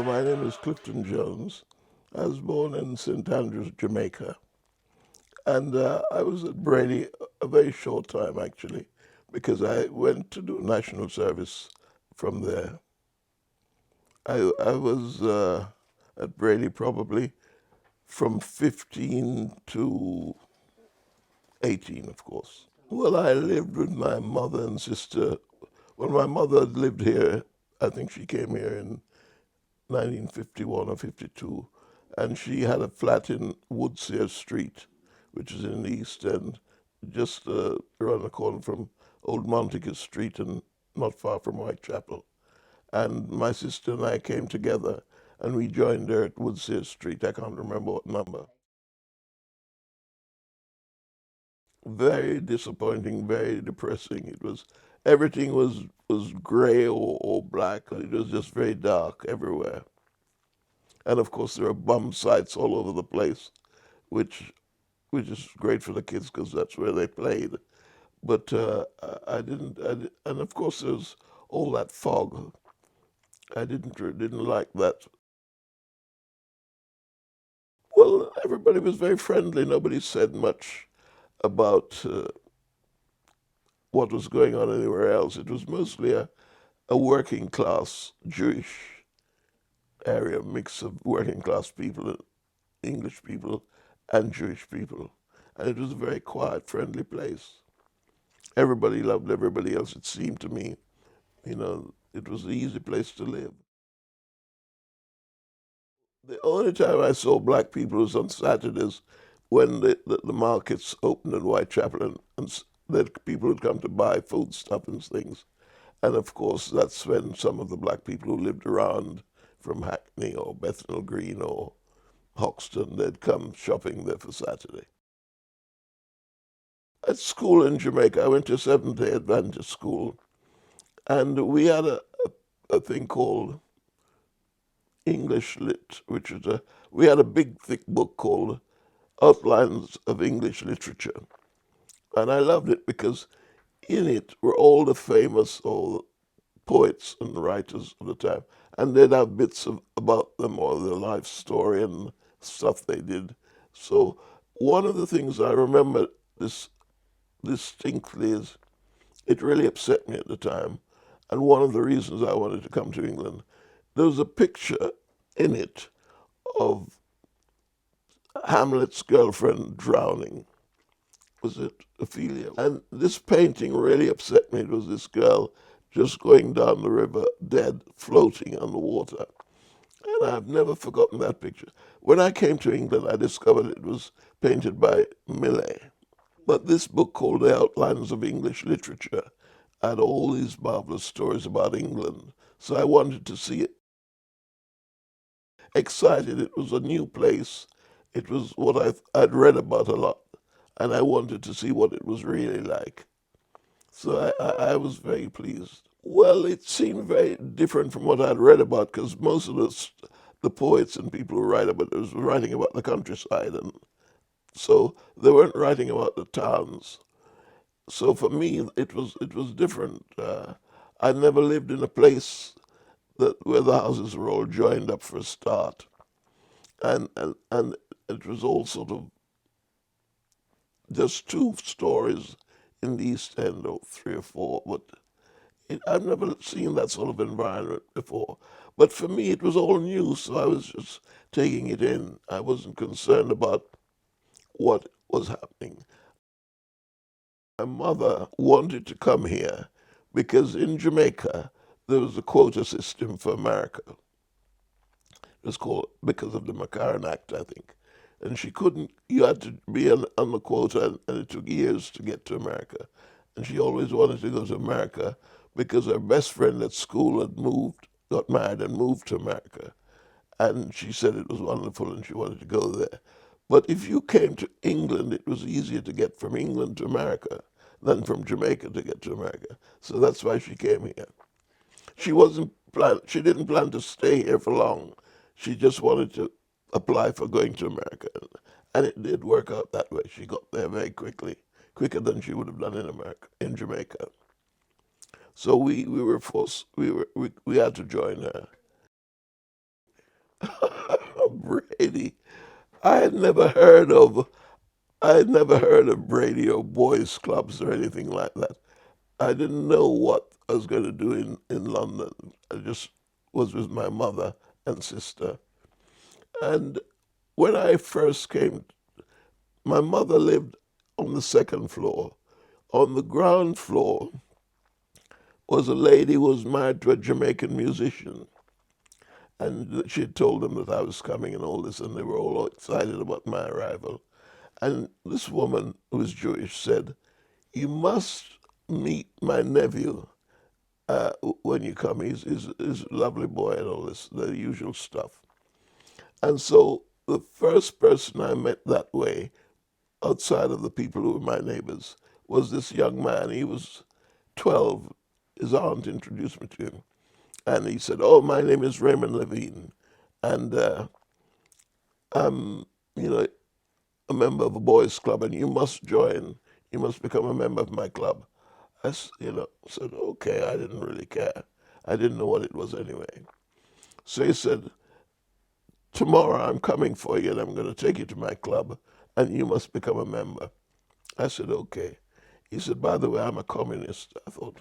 Hello, my name is Clifton Jones. I was born in St. Andrews, Jamaica. And I was at Brady a very short time, actually, because I went to do national service from there. I was at Brady probably from 15 to 18, of course. Well, I lived with my mother and sister. When my mother lived here, I think she came here in 1951 or 52, and she had a flat in Woodsear Street, which is in the East End, just around the corner from Old Montague Street and not far from Whitechapel. And my sister and I came together, and we joined her at Woodsear Street. I can't remember what number. Very disappointing, very depressing. It was everything was gray or black. It was just very dark everywhere. And of course, there are bomb sites all over the place, which which is great for the kids because that's where they played. But and of course, there's all that fog. I didn't like that. Well, everybody was very friendly. Nobody said much about what was going on anywhere else. It was mostly a working class Jewish area, mix of working class people, English people, and Jewish people. And it was a very quiet, friendly place. Everybody loved everybody else, it seemed to me. It was an easy place to live. The only time I saw black people was on Saturdays when the markets opened in Whitechapel and that people would come to buy foodstuff and things. And of course, that's when some of the black people who lived around from Hackney or Bethnal Green or Hoxton, they'd come shopping there for Saturday. At school in Jamaica, I went to Seventh-day Adventist school, and we had a thing called English Lit, which is we had a big, thick book called Outlines of English Literature. And I loved it because in it were all the famous or poets and writers of the time. And they'd have bits about them or their life story and stuff they did. So one of the things I remember this distinctly is it really upset me at the time. And one of the reasons I wanted to come to England, there was a picture in it of Hamlet's girlfriend drowning. Was it Ophelia? And this painting really upset me. It was this girl just going down the river, dead, floating on the water. And I've never forgotten that picture. When I came to England, I discovered it was painted by Millet. But this book called The Outlines of English Literature had all these marvelous stories about England. So I wanted to see it. Excited, it was a new place. It was what I'd read about a lot, and I wanted to see what it was really like. So I was very pleased. Well, it seemed very different from what I'd read about because most of the poets and people who write about it was writing about the countryside, and so they weren't writing about the towns. So for me, it was different. I never lived in a place where the houses were all joined up for a start, and it was all sort of just two stories in the East End, or three or four, but I've never seen that sort of environment before. But for me, it was all new, so I was just taking it in. I wasn't concerned about what was happening. My mother wanted to come here because in Jamaica there was a quota system for America. It was called because of the McCarran Act, I think. And she couldn't, you had to be on the quota, and it took years to get to America. And she always wanted to go to America because her best friend at school had moved, got married and moved to America. And she said it was wonderful and she wanted to go there. But if you came to England, it was easier to get from England to America than from Jamaica to get to America. So that's why she came here. She didn't plan to stay here for long. She just wanted to apply for going to America. And it did work out that way. She got there very quickly, quicker than she would have done in America, in Jamaica. So we were forced, we had to join her. Brady. I had never heard of I had never heard of Brady or boys clubs or anything like that. I didn't know what I was going to do in London. I just was with my mother and sister. And when I first came, my mother lived on the second floor. On the ground floor was a lady who was married to a Jamaican musician. And she had told them that I was coming and all this, and they were all excited about my arrival. And this woman, who was Jewish, said, "You must meet my nephew when you come. He's a lovely boy and all this, the usual stuff." And so the first person I met that way, outside of the people who were my neighbors, was this young man. He was 12. His aunt introduced me to him. And he said, "Oh, my name is Raymond Levine. And I'm, you know, a member of a boys' club, and you must join. You must become a member of my club." Said, "Okay." I didn't really care. I didn't know what it was anyway. So he said, "Tomorrow I'm coming for you, and I'm going to take you to my club, and you must become a member." I said, "Okay." He said, "By the way, I'm a communist." I thought,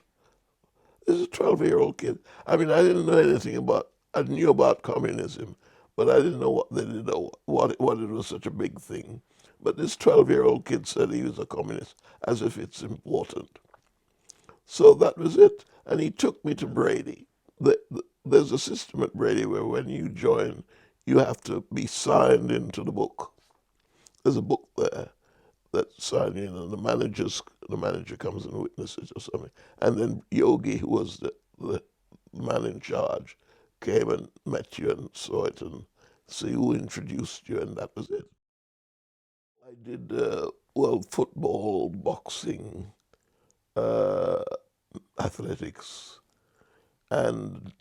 this is a 12-year-old kid. I mean, I didn't know anything about, I knew about communism, but I didn't know what they did or what it was such a big thing. But this 12-year-old kid said he was a communist, as if it's important. So that was it. And he took me to Brady. There's a system at Brady where when you join, you have to be signed into the book. There's a book there that signed in, and the manager comes and witnesses or something. And then Yogi, who was the man in charge, came and met you and saw it and see who introduced you, and that was it. I did football, boxing, uh, athletics, and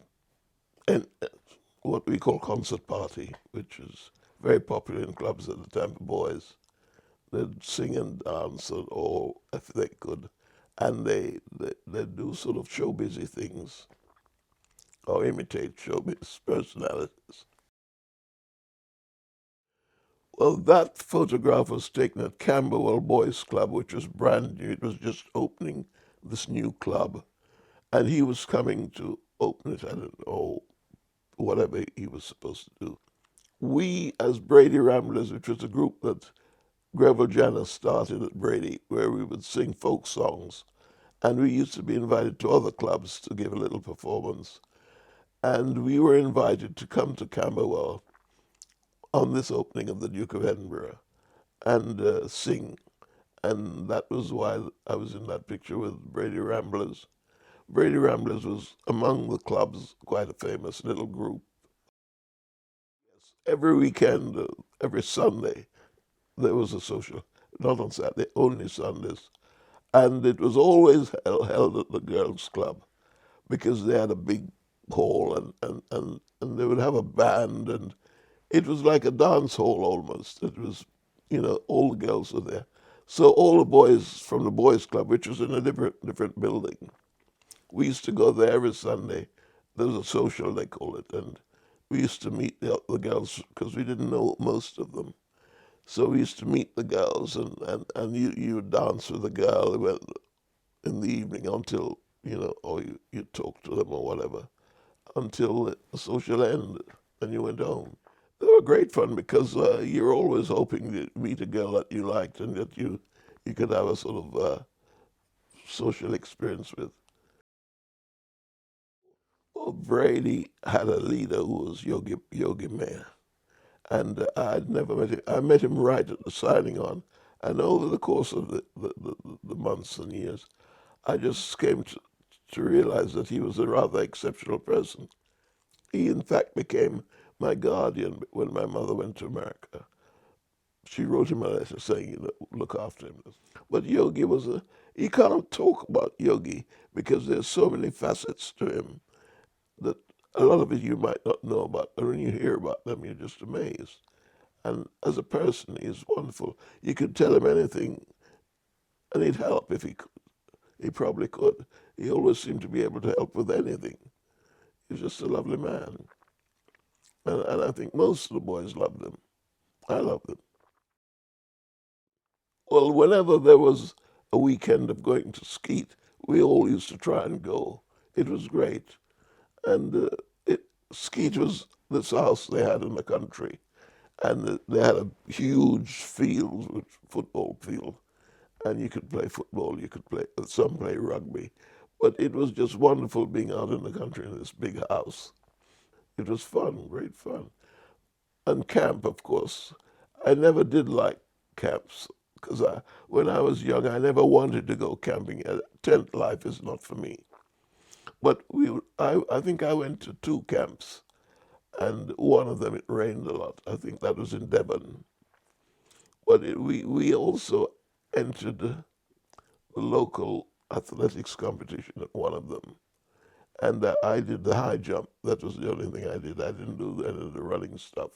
and what we call concert party, which is very popular in clubs at the time for boys. They'd sing and dance or if they could, and they'd do sort of showbizy things or imitate showbiz personalities. Well, that photograph was taken at Camberwell Boys Club, which was brand new. It was just opening this new club, and he was coming to open it. I don't know, whatever he was supposed to do. We, as Brady Ramblers, which was a group that Greville Janus started at Brady, where we would sing folk songs, and we used to be invited to other clubs to give a little performance. And we were invited to come to Camberwell on this opening of the Duke of Edinburgh and sing. And that was why I was in that picture with Brady Ramblers. Brady Ramblers was among the clubs quite a famous little group. Every weekend, every Sunday, there was a social, not on Saturday, only Sundays. And it was always held at the girls' club because they had a big hall and they would have a band, and it was like a dance hall almost. It was, all the girls were there. So all the boys from the boys' club, which was in a different building, we used to go there every Sunday. There was a social, they call it, and we used to meet the girls because we didn't know most of them. So we used to meet the girls, and you would dance with the girl in the evening until, or you talk to them or whatever, until the social end, and you went home. They were great fun because you're always hoping to meet a girl that you liked and that you could have a sort of social experience with. Well, Brady had a leader who was Yogi Mayer, and I'd never met him. I met him right at the signing on, and over the course of the months and years, I just came to realize that he was a rather exceptional person. He, in fact, became my guardian when my mother went to America. She wrote him a letter saying, look after him. But Yogi you can't talk about Yogi because there's so many facets to him that a lot of it you might not know about, but when you hear about them, you're just amazed. And as a person, he's wonderful. You could tell him anything, and he'd help if he could. He probably could. He always seemed to be able to help with anything. He's just a lovely man. and I think most of the boys loved them. I loved them. Well, whenever there was a weekend of going to skeet, we all used to try and go. It was great. And skeet was this house they had in the country. And they had a huge field, football field. And you could play football, you could play, some play rugby. But it was just wonderful being out in the country in this big house. It was fun, great fun. And camp, of course. I never did like camps because when I was young, I never wanted to go camping. Tent life is not for me. But I think I went to two camps, and one of them it rained a lot. I think that was in Devon. But we also entered the local athletics competition at one of them. And I did the high jump. That was the only thing I did. I didn't do any of the running stuff.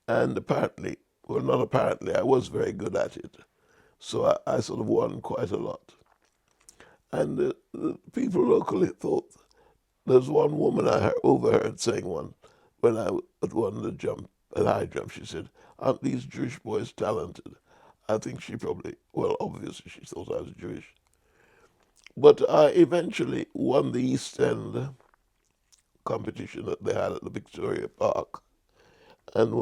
And apparently, well, not apparently, I was very good at it. So I sort of won quite a lot. And the people locally thought, there's one woman I overheard saying when I had won the jump, a high jump, she said, aren't these Jewish boys talented? I think she probably, well, obviously she thought I was Jewish. But I eventually won the East End competition that they had at the Victoria Park. And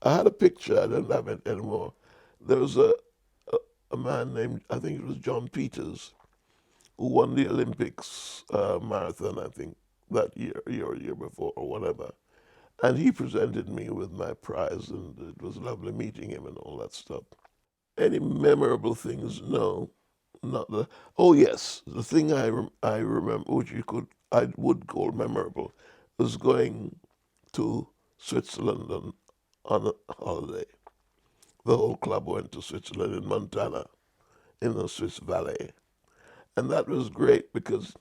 I had a picture, I don't have it anymore. There was a man named, I think it was John Peters, who won the Olympics marathon, I think, that year before, or whatever. And he presented me with my prize, and it was lovely meeting him and all that stuff. Any memorable things? No, not the. Oh yes, the thing I remember, which I would call memorable, was going to Switzerland on a holiday. The whole club went to Switzerland in Montana, in the Swiss Valley, and that was great because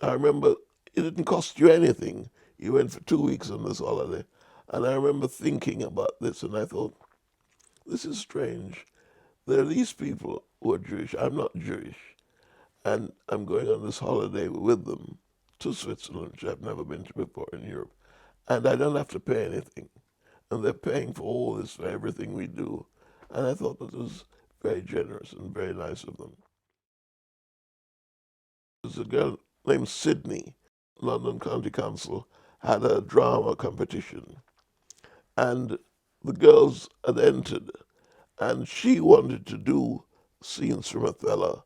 I remember it didn't cost you anything. You went for 2 weeks on this holiday. And I remember thinking about this and I thought, this is strange. There are these people who are Jewish. I'm not Jewish. And I'm going on this holiday with them to Switzerland, which I've never been to before in Europe. And I don't have to pay anything. And they're paying for all this, for everything we do. And I thought that was very generous and very nice of them. There's a girl named Sydney. London County Council had a drama competition, and the girls had entered, and she wanted to do scenes from Othello,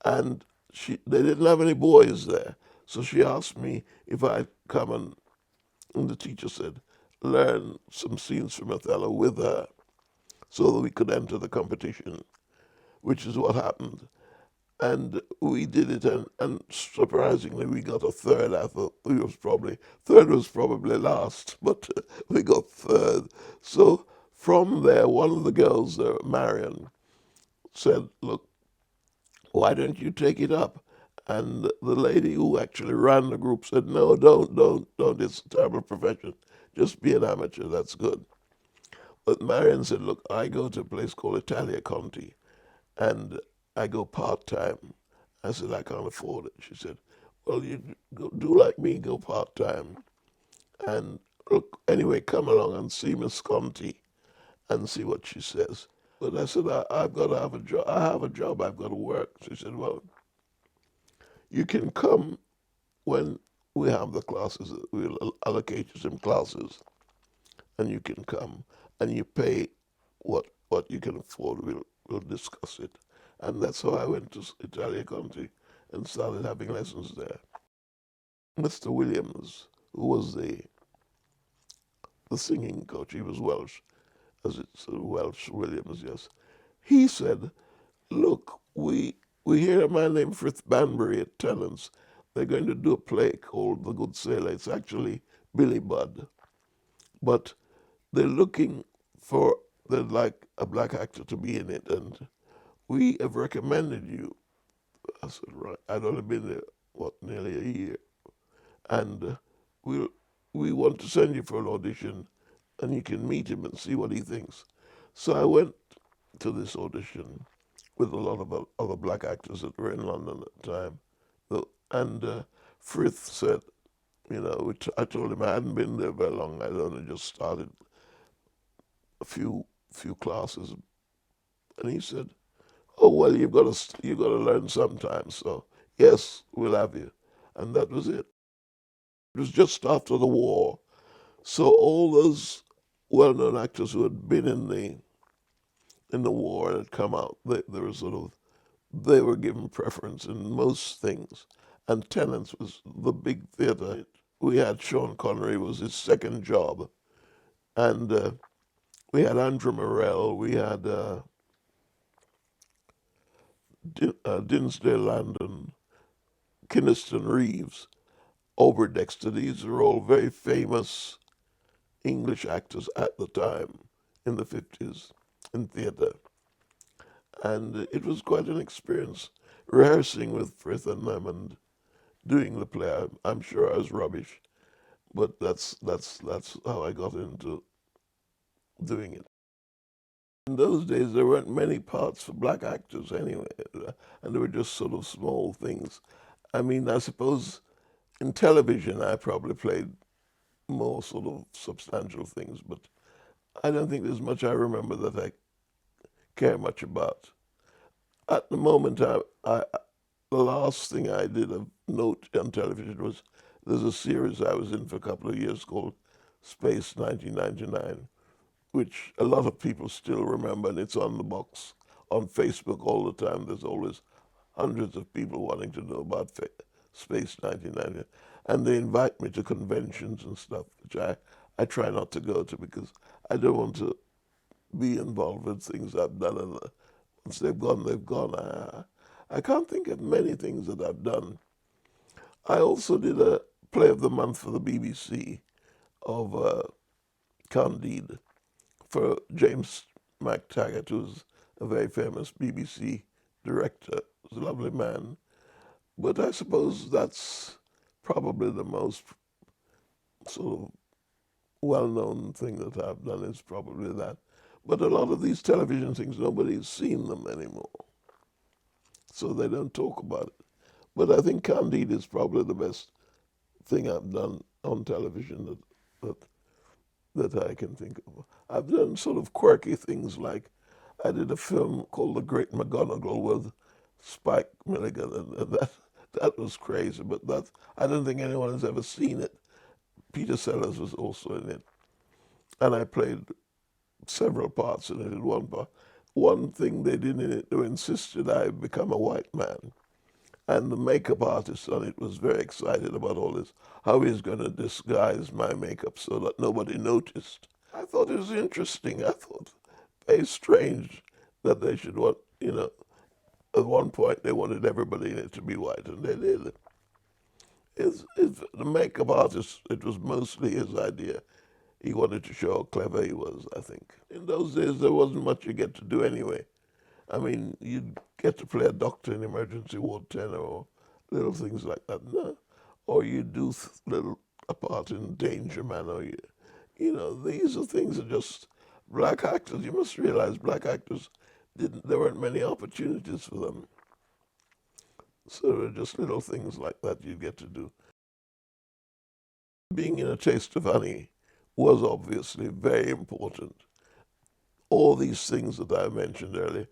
and they didn't have any boys there, so she asked me if I'd come and the teacher said, learn some scenes from Othello with her so that we could enter the competition, which is what happened. And we did it, and surprisingly, we got a third. I thought third was probably last, but we got third. So from there, one of the girls there, Marion, said, "Look, why don't you take it up?" And the lady who actually ran the group said, "No, don't. It's a terrible profession. Just be an amateur. That's good." But Marion said, "Look, I go to a place called Italia Conti, and I go part time." I said, "I can't afford it." She said, "Well, you do like me, go part time. And look, anyway, come along and see Miss Conti and see what she says." But I said, I've got to have a job. I have a job. I've got to work." She said, "Well, you can come when we have the classes. We'll allocate you some classes, and you can come, and you pay what you can afford. We'll discuss it." And that's how I went to Italia Conti and started having lessons there. Mr. Williams, who was the singing coach, he was Welsh, as it's Welsh Williams, yes. He said, "Look, we hear a man named Frith Banbury at Tennant's. They're going to do a play called The Good Sailor. It's actually Billy Budd. But they're looking for, they'd like a black actor to be in it, and we have recommended you." I said, "Right." I'd only been there, nearly a year. And we'll, we want to send you for an audition, and you can meet him and see what he thinks. So I went to this audition with a lot of other black actors that were in London at the time. And Frith said, I told him I hadn't been there very long. I'd only just started a few classes, and he said, "Oh well, you've got to learn sometime. So yes, we'll have you." And that was it. It was just after the war, so all those well-known actors who had been in the war and had come out, they were sort of they were given preference in most things. And Tennant's was the big theatre. We had Sean Connery, it was his second job, and we had Andrew Morell, we had Dinsdale Landon, Kynaston Reeves, Oberdexter. These are all very famous English actors at the time in the 50s in theatre. And it was quite an experience rehearsing with Frith and them and doing the play. I'm sure I was rubbish, but that's how I got into doing it. In those days, there weren't many parts for black actors anyway, and they were just sort of small things. I mean, I suppose in television, I probably played more sort of substantial things, but I don't think there's much I remember that I care much about. At the moment, the last thing I did of note on television was there's a series I was in for a couple of years called Space 1999, which a lot of people still remember, and it's on the box on Facebook all the time. There's always hundreds of people wanting to know about Space 1999, and they invite me to conventions and stuff, which I try not to go to because I don't want to be involved with things I've done, and once they've gone, they've gone. I can't think of many things that I've done. I also did a play of the month for the BBC of Candide for James MacTaggart, who's a very famous BBC director. He's a lovely man. But I suppose that's probably the most sort of well-known thing that I've done is probably that. But a lot of these television things, nobody's seen them anymore, so they don't talk about it. But I think Candide is probably the best thing I've done on television that I can think of. I've done sort of quirky things like I did a film called The Great McGonagall with Spike Milligan, and that was crazy. But that I don't think anyone has ever seen it. Peter Sellers was also in it, and I played several parts in it. In one part, one thing they did in it, they insisted I become a white man. And the makeup artist on it was very excited about all this, how he's going to disguise my makeup so that nobody noticed. I thought it was interesting. I thought very strange that they should want, at one point they wanted everybody in it to be white, and they did. The makeup artist, it was mostly his idea. He wanted to show how clever he was, I think. In those days, there wasn't much you get to do anyway. I mean, you'd get to play a doctor in Emergency Ward 10 or little things like that. No. Or you do little a part in Danger Man, or these are things that just black actors. You must realize black actors there weren't many opportunities for them. So there were just little things like that you get to do. Being in A Taste of Honey was obviously very important. All these things that I mentioned earlier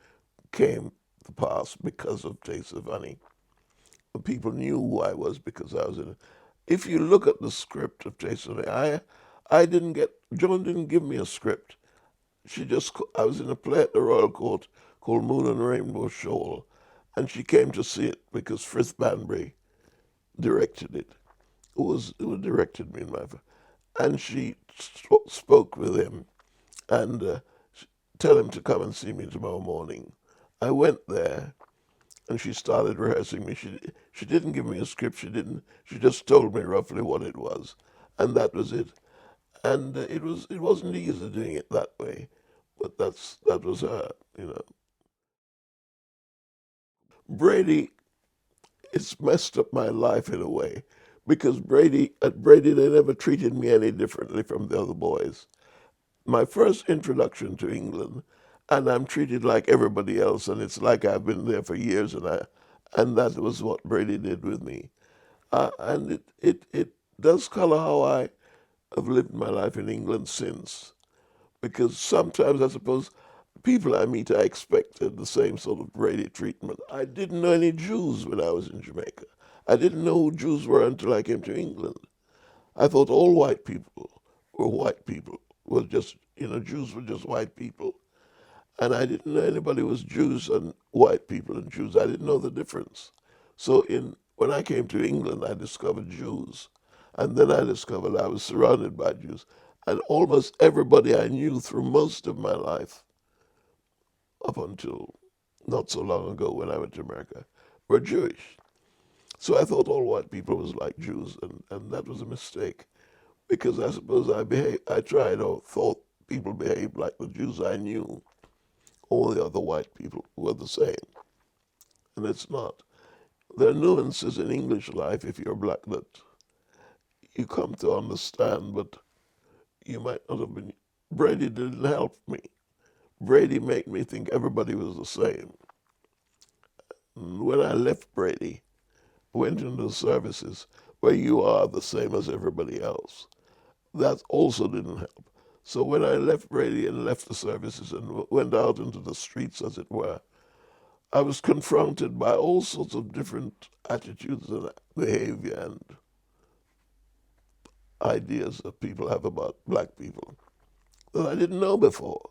came to pass because of Taste of Honey. People knew who I was because I was in it. If you look at the script of Taste of Honey, Joan didn't give me a script. I was in a play at the Royal Court called Moon and Rainbow Shoal, and she came to see it because Frith Banbury directed it. Who directed me in my, and she spoke with him and tell him to come and see me tomorrow morning. I went there, and she started rehearsing me. She didn't give me a script. She just told me roughly what it was, and that was it. And it wasn't easy doing it that way, but that was her. Brady, it's messed up my life in a way, because at Brady they never treated me any differently from the other boys. My first introduction to England, and I'm treated like everybody else, and it's like I've been there for years, and that was what Brady did with me, and it does color how I have lived my life in England since. Because sometimes I suppose people I meet I expected the same sort of Brady treatment. I didn't know any Jews when I was in Jamaica. I didn't know who Jews were until I came to England. I thought all white people were white people. Was just Jews were just white people. And I didn't know anybody was Jews and white people and Jews. I didn't know the difference. So when I came to England, I discovered Jews. And then I discovered I was surrounded by Jews. And almost everybody I knew through most of my life, up until not so long ago when I went to America, were Jewish. So I thought all white people was like Jews, and that was a mistake. Because I suppose I tried or thought people behaved like the Jews I knew. All the other white people were the same. And it's not. There are nuances in English life if you're black that you come to understand, but you might not have been. Brady didn't help me. Brady made me think everybody was the same. And when I left Brady, went into the services where you are the same as everybody else, that also didn't help. So when I left Brady and left the services and went out into the streets, as it were, I was confronted by all sorts of different attitudes and behavior and ideas that people have about black people that I didn't know before.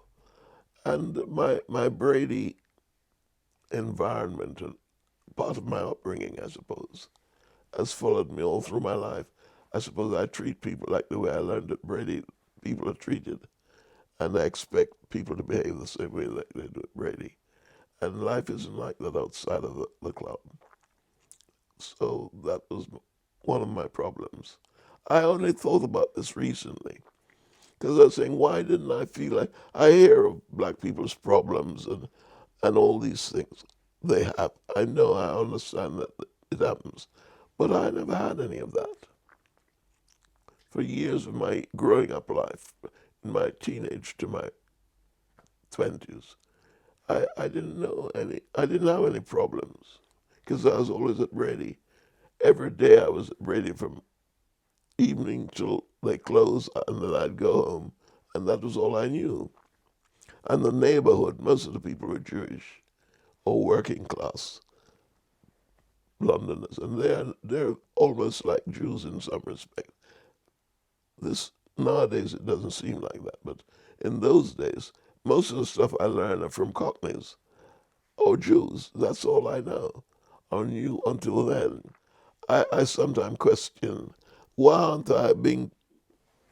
And my Brady environment and part of my upbringing, I suppose, has followed me all through my life. I suppose I treat people like the way I learned at Brady people are treated, and I expect people to behave the same way that they do at Brady. And life isn't like that outside of the club. So that was one of my problems. I only thought about this recently because I was saying, why didn't I feel like I hear of black people's problems and all these things they have. I know, I understand that it happens, but I never had any of that. For years of my growing up life, in my teenage to my 20s, I didn't know any, I didn't have any problems because I was always at Brady. Every day I was at Brady from evening till they closed, and then I'd go home, and that was all I knew. And the neighborhood, most of the people were Jewish or working class Londoners, and they're almost like Jews in some respect. This nowadays it doesn't seem like that, but in those days, most of the stuff I learned are from Cockneys or Jews. That's all I know or knew until then. I sometimes question why aren't I being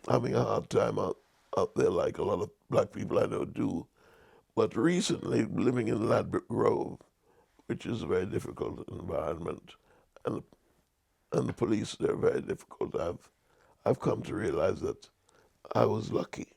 having a hard time out there like a lot of black people I know do. But recently, living in Ladbroke Grove, which is a very difficult environment, and and the police they're very difficult. I've come to realize that I was lucky.